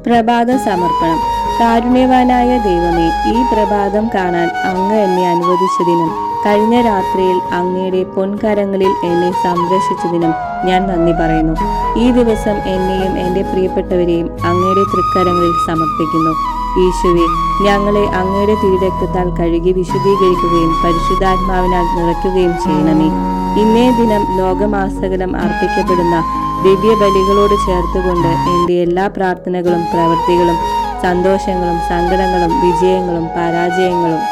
പ്രഭാത സമർപ്പണം. കാരുണ്യവാനായ ദൈവമേ, ഈ പ്രഭാതം കാണാൻ അങ്ങ് എന്നെ അനുവദിച്ചതിനും കഴിഞ്ഞ രാത്രിയിൽ അങ്ങയുടെ പൊൻകരങ്ങളിൽ എന്നെ സംരക്ഷിച്ചതിനും ഞാൻ നന്ദി പറയുന്നു. ഈ ദിവസം എന്നെയും എൻ്റെ പ്രിയപ്പെട്ടവരെയും അങ്ങയുടെ തൃക്കരങ്ങളിൽ സമർപ്പിക്കുന്നു. ഈശോവേ, ഞങ്ങളെ അങ്ങയുടെ തിരുരക്തത്താൽ കഴുകി വിശുദ്ധീകരിക്കുകയും പരിശുദ്ധാത്മാവിനാൽ നിറയ്ക്കുകയും ചെയ്യണമേ. ഇന്നേ ദിനം ലോകമാസകലം അർപ്പിക്കപ്പെടുന്ന ദിവ്യ ബലികളോട് ചേർത്തുകൊണ്ട് എൻ്റെ എല്ലാ പ്രാർത്ഥനകളും പ്രവൃത്തികളും സന്തോഷങ്ങളും സങ്കടങ്ങളും വിജയങ്ങളും പരാജയങ്ങളും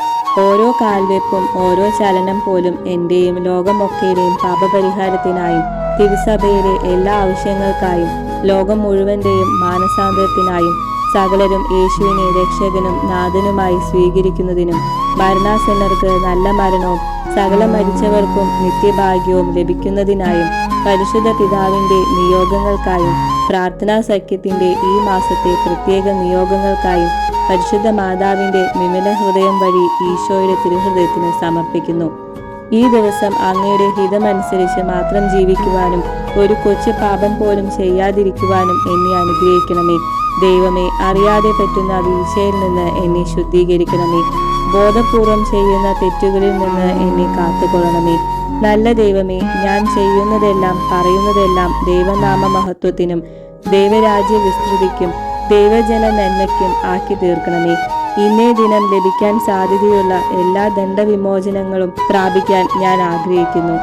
ഓരോ കാൽവെപ്പും ഓരോ ചലനം പോലും എൻ്റെയും ലോകമൊക്കെയുടെയും പാപപരിഹാരത്തിനായും തിരുസഭയിലെ എല്ലാ ആവശ്യങ്ങൾക്കായും ലോകം മുഴുവൻ്റെയും മാനസാന്തരത്തിനായും സകലരും യേശുവിനെ രക്ഷകനും നാഥനുമായി സ്വീകരിക്കുന്നതിനും മരണാസന്നർക്ക് നല്ല മരണവും സകല മരിച്ചവർക്കും നിത്യഭാഗ്യവും ലഭിക്കുന്നതിനായും പരിശുദ്ധ പിതാവിൻ്റെ നിയോഗങ്ങൾക്കായും പ്രാർത്ഥനാ സഖ്യത്തിൻ്റെ ഈ മാസത്തെ പ്രത്യേക നിയോഗങ്ങൾക്കായും പരിശുദ്ധ മാതാവിൻ്റെ വിമല ഹൃദയം വഴി ഈശോയുടെ തിരുഹൃദയത്തിന് സമർപ്പിക്കുന്നു. ഈ ദിവസം അങ്ങയുടെ ഹിതമനുസരിച്ച് മാത്രം ജീവിക്കുവാനും ഒരു കൊച്ചു പാപം പോലും ചെയ്യാതിരിക്കുവാനും എന്നെ അനുഗ്രഹിക്കണമേ. ദൈവമേ, അറിയാതെ പറ്റുന്ന വീഴ്ചയിൽ നിന്ന് എന്നെ ശുദ്ധീകരിക്കണമേ. ബോധപൂർവം ചെയ്യുന്ന തെറ്റുകളിൽ നിന്ന് എന്നെ കാത്തുകൊള്ളണമേ. നല്ല ദൈവമേ, ഞാൻ ചെയ്യുന്നതെല്ലാം പറയുന്നതെല്ലാം ദൈവനാമ മഹത്വത്തിനും ദൈവരാജ്യ വിസ്തൃതിക്കും ദൈവജന നന്മയ്ക്കും ആക്കി തീർക്കണമേ. ഇന്നേ ദിനം ലഭിക്കാൻ സാധ്യതയുള്ള എല്ലാ ദണ്ഡവിമോചനങ്ങളും പ്രാപിക്കാൻ ഞാൻ ആഗ്രഹിക്കുന്നു.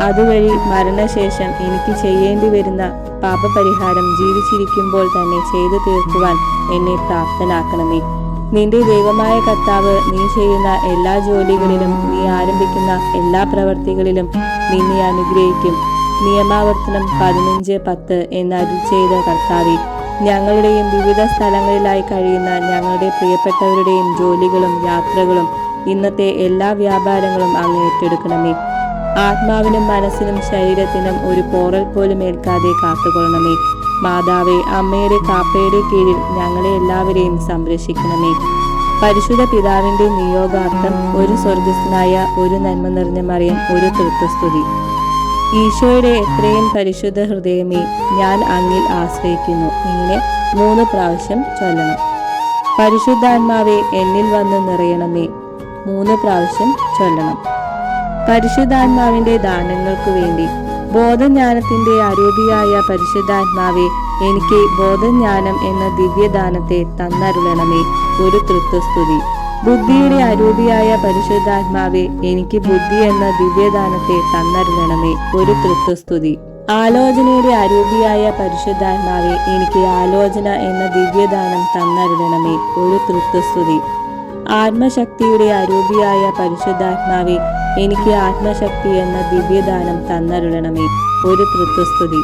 അതുവഴി മരണശേഷം എനിക്ക് ചെയ്യേണ്ടി വരുന്ന പാപപരിഹാരം ജീവിച്ചിരിക്കുമ്പോൾ തന്നെ ചെയ്തു തീർക്കുവാൻ എന്നെ പ്രാപ്തനാക്കണമേ. നിന്റെ ദൈവമായ കർത്താവ് നീ ചെയ്യുന്ന എല്ലാ ജോലികളിലും നീ ആരംഭിക്കുന്ന എല്ലാ പ്രവർത്തികളിലും നിന്നെ അനുഗ്രഹിക്കും. നിയമാവർത്തനം 15:10 എന്ന് അരുൾ ചെയ്ത കർത്താവേ, ഞങ്ങളുടെയും വിവിധ സ്ഥലങ്ങളിലായി കഴിയുന്ന ഞങ്ങളുടെ പ്രിയപ്പെട്ടവരുടെയും ജോലികളും യാത്രകളും ഇന്നത്തെ എല്ലാ വ്യാപാരങ്ങളും അങ്ങ് ഏറ്റെടുക്കണമേ. ആത്മാവിനും മനസ്സിനും ശരീരത്തിനും ഒരു പോറൽ പോലും ഏൽക്കാതെ കാത്തുകൊള്ളണമേ. മാതാവേ, അമ്മയുടെ കാപ്പയുടെ കീഴിൽ ഞങ്ങളെ എല്ലാവരെയും സംരക്ഷിക്കണമേ. പരിശുദ്ധ പിതാവിൻ്റെ നിയോഗാർത്ഥം ഒരു സ്വർഗസ്ഥനായ ഒരു നന്മ നിറഞ്ഞ മറിയം, ഒരു തൃത്വസ്തുതി. ഈശോയുടെ എത്രയും പരിശുദ്ധ ഹൃദയമേ, ഞാൻ അങ്ങിൽ ആശ്രയിക്കുന്നു. ഇങ്ങനെ 3 പ്രാവശ്യം ചൊല്ലണം. പരിശുദ്ധാത്മാവേ, എന്നിൽ വന്ന് നിറയണമേ. 3 പ്രാവശ്യം ചൊല്ലണം. പരിശുദ്ധാത്മാവിന്റെ ദാനങ്ങൾക്കു വേണ്ടി. ബോധജ്ഞാനത്തിന്റെ അരൂപിയായ പരിശുദ്ധാത്മാവെ, എനിക്ക് ബോധജ്ഞാനം എന്ന ദിവ്യദാനത്തെ തന്നരുളണമേ. ഒരു തൃത്വസ്തുതി. ബുദ്ധിയുടെ അരൂപിയായ പരിശുദ്ധാത്മാവെ, എനിക്ക് ബുദ്ധി എന്ന ദിവ്യദാനത്തെ തന്നരുളണമേ. ഒരു തൃത്വസ്തുതി. ആലോചനയുടെ അരൂപിയായ പരിശുദ്ധാത്മാവെ, എനിക്ക് ആലോചന എന്ന ദിവ്യദാനം തന്നരുളണമേ. ഒരു തൃത്വസ്തുതി. ആത്മശക്തിയുടെ അരൂപിയായ പരിശുദ്ധാത്മാവെ, എനിക്ക് ആത്മശക്തി എന്ന ദിവ്യദാനം തന്നരുളണമേ. ഒരു തൃത്വസ്തുതി.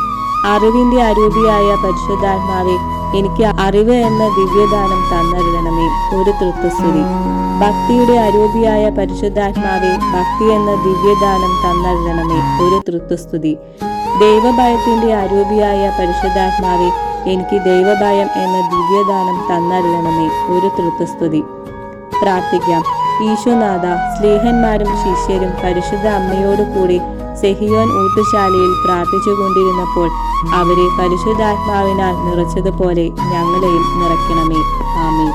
അറിവിന്റെ അരൂപിയായ പരിശുദ്ധാത്മാവെ, എനിക്ക് അറിവ് എന്ന ദിവ്യദാനം തന്നരുളണമേ. ഒരു തൃത്വസ്തുതി. ഭക്തിയുടെ അരൂപിയായ പരിശുദ്ധാത്മാവെ, ഭക്തി എന്ന ദിവ്യദാനം തന്നരുളണമേ. ഒരു തൃത്വസ്തുതി. ദൈവഭയത്തിന്റെ അരൂപിയായ പരിശുദ്ധാത്മാവെ, എനിക്ക് ദൈവഭയം എന്ന ദിവ്യദാനം തന്നരുളണമേ. ഒരു തൃത്വസ്തുതി. പ്രാർത്ഥിക്കാം. ഈശോനാഥ, സ്ലീഹന്മാരും ശിഷ്യരും പരിശുദ്ധ അമ്മയോടു കൂടി സെഹിയോൻ ഊട്ടുശാലയിൽ പ്രാർത്ഥിച്ചു കൊണ്ടിരുന്നപ്പോൾ അവരെ പരിശുദ്ധാത്മാവിനാൽ നിറച്ചതുപോലെ ഞങ്ങളെയും നിറയ്ക്കണമേ. ആമേൻ.